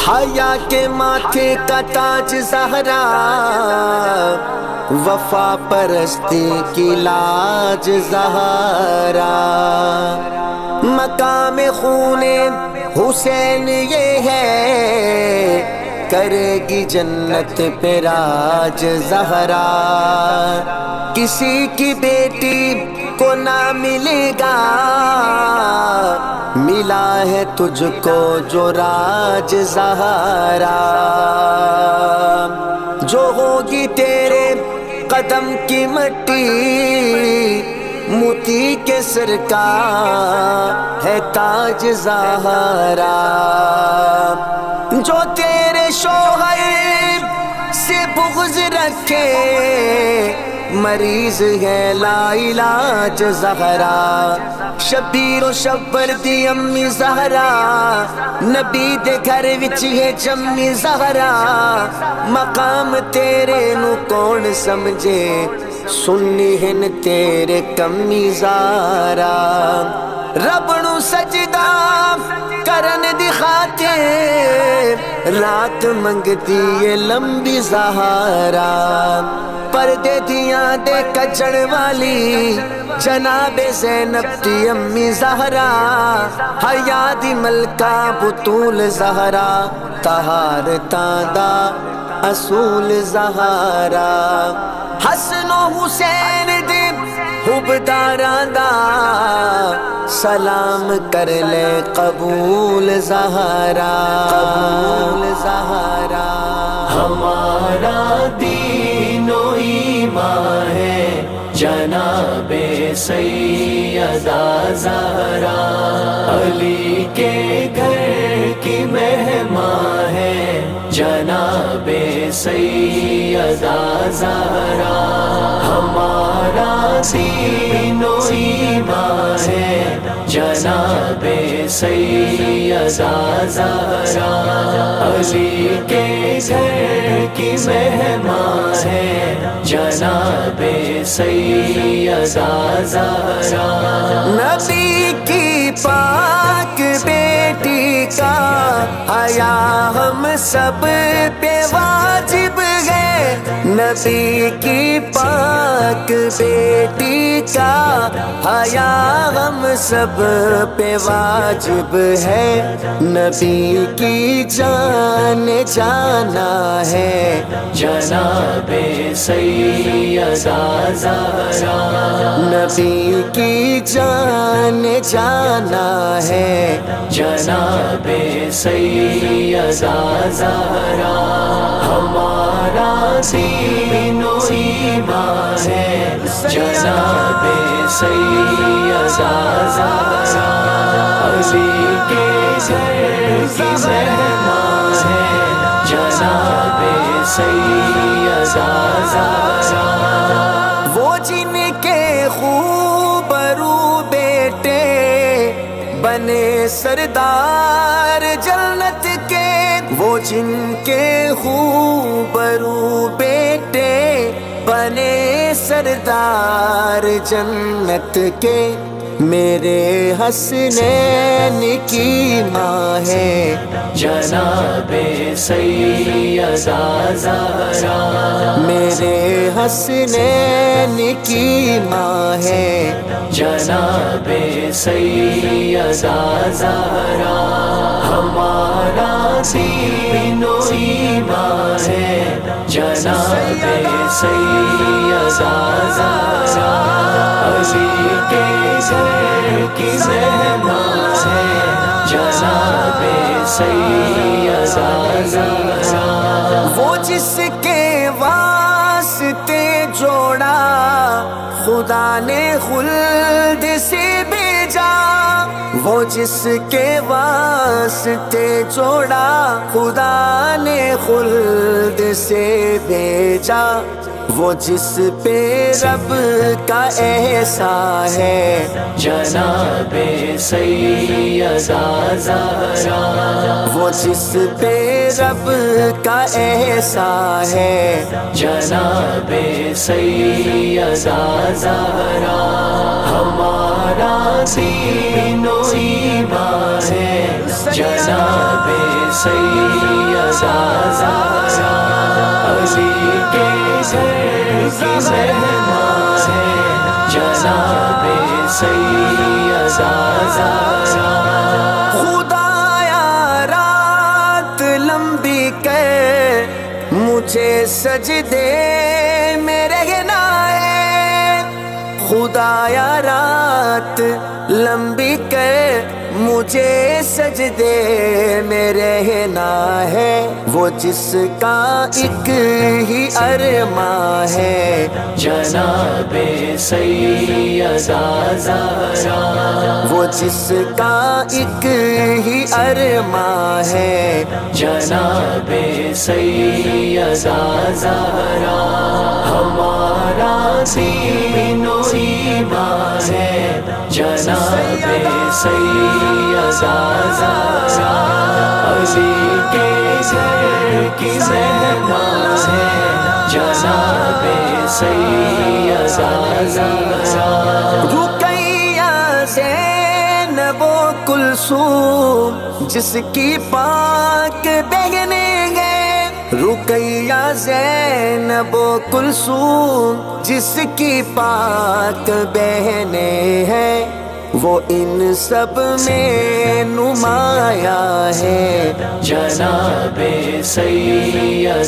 حیا کے ماتھے کا تاج زہرا، وفا پرستی کی لاج زہرا، مقام خون حسین یہ ہے، کرے گی جنت پہ راج زہرا، کسی کی بیٹی کو نہ ملے گا، ملا ہے تجھ کو جو راج زہرا، جو ہوگی تیرے قدم کی مٹی، موتی کے سر کا ہے تاج زہرا، جو تیرے شوہر سے بغض رکھے، مریض ہے لا علاج زہرا، شبیر و شبر دی امی زہرا، نبی دے گھر وچ ہے جمی زہرا، مقام تیرے نو کون سمجھے، سنی ہن تیرے کمی زہرا، رب نو سجدہ کرن دی خاطر رات منگتی ہے لمبی زہرا، پردے دیاں دے کچڑ والی جناب زینب دی امی زہرا، حیا دی ملکہ بطول زہرا، طہارتاں دا اصول زہرا، حسن و حسین دے حبداراں دا سلام کر لے قبول زہرا، قبول زہرا، ہمارا دین و ایمان ہے جناب سیدہ زہرا، علی کے گھر کی مہمان ہے جناب سیدہ زہرا، ہمارا دین و ایمان ہے جناب سیدہ زہرا، علی کے گھر کی مہمان ہے جناب سیدہ زہرا، نبی کی پاک بیٹی کا حیا ہم سب پہ واجب ہے، نبی کی پاک بیٹی کا حیا ہم سب پہ واجب ہے، نبی کی جان جانا ہے جناب سیدہ زہرا، نبی کی جان جانا ہے جناب سیدہ زہرا، ہمارا دین و ایمان ہے جناب سیدہ زہرا، علی کے گھر کی مہمان ہے جناب سیدہ زہرا، وہ جن کے خوبرو بیٹے بنے سردار جنت کے، وہ جن کے خوبرو بیٹے بنے سردار جنت کے، میرے حسنین کی ماں ہے جناب سیدہ زہرا، میرے حسنین کی ماں ہے جناب سیدہ زہرا، ہمارا دین و ایمان ہے جناب سیدہ زہرا، علی کے گھر کی مہمان ہے جناب سیدہ زہرا، وہ جس کے واسطے جوڑا خدا نے خلد سے بھیجا، وہ جس کے واسطے جوڑا خدا نے خلد سے بھیجا، وہ جس پہ رب کا احسان ہے جناب سیدہ زہرا، وہ جس پہ رب کا احسان ہے جناب سیدہ زہرا، ہمارا دین و ایمان ہے جناب سیدہ زازا علی کے گھر کی مہمان ہے جناب سیدہ زازا خدایا رات لمبی کر مجھے سجدے میں رہنا ہے خدایا رات لمبی کر مجھے سجدے میں رہنا ہے وہ جس کا ایک ہی ارماں ہے جناب سیدہ زہرا وہ جس کا ایک ہی ارماں ہے جناب سیدہ زہرا ہمارا دین و ایمان ہے جناب سیدہ زہرا علی کے گھر کی مہمان ہے جناب سیدہ زہرا رقیہ زینب و کلثوم جس کی پاک بہنیں ہیں رقیہ زینب و کلثوم جس کی پاک بہنیں ہیں وہ ان سب میں نمایاں ہے جناب سیدہ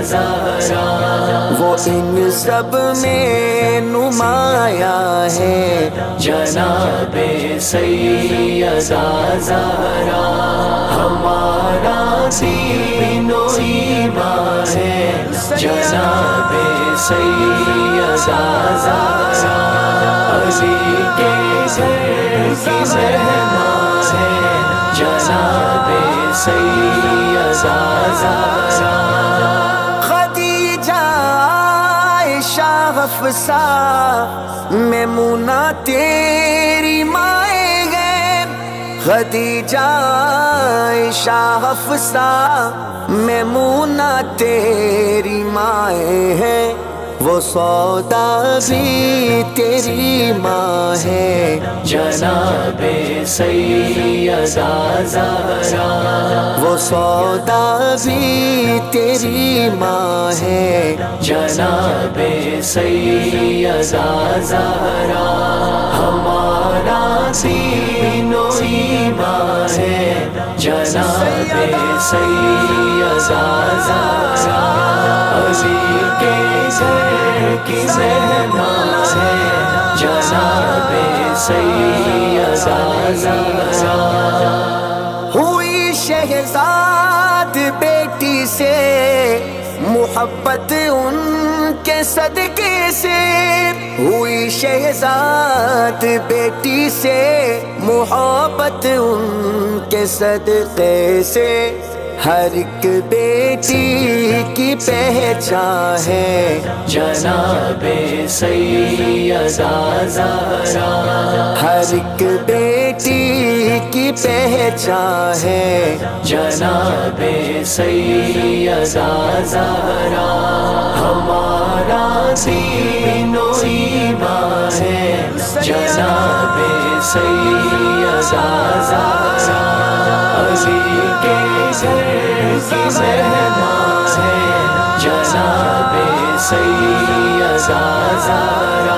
زہرا وہ ان سب میں نمایاں ہے جناب سیدہ زہرا ہمارا دین و ایمان ہے جناب سیدہ زہرا علی کے گھر کی مہمان ہے جناب سیدہ زہرا خدیجہ عائشہ حفصہ میمونہ تیری مائیں ہیں خدیجہ عائشہ حفصہ میمونہ تیری مائیں ہیں وہ سودا بھی تیری ماں ہے جناب سیدہ زہرا وہ سودا بھی تیری ماں ہے جناب سیدہ زہرا ہمارا دین و ایمان ہے جناب سیدہ زہرا علی کے گھر کی مہمان ہے جناب سیدہ زہرا ہوئی شہزاد بیٹی سے محبت ان کے صدقے سے ہوئی شہزاد بیٹی سے محبت ان کے صدقے سے ہر ایک بیٹی کی پہچان ہے جناب سیدہ زہرا ہر ایک بیٹی کی پہچان ہے جناب سیدہ زہرا ہمارا دین و ایمان ہے جناب سیدہ زہرا علی کے گھر کی مہمان ہے جناب سیدہ زہرا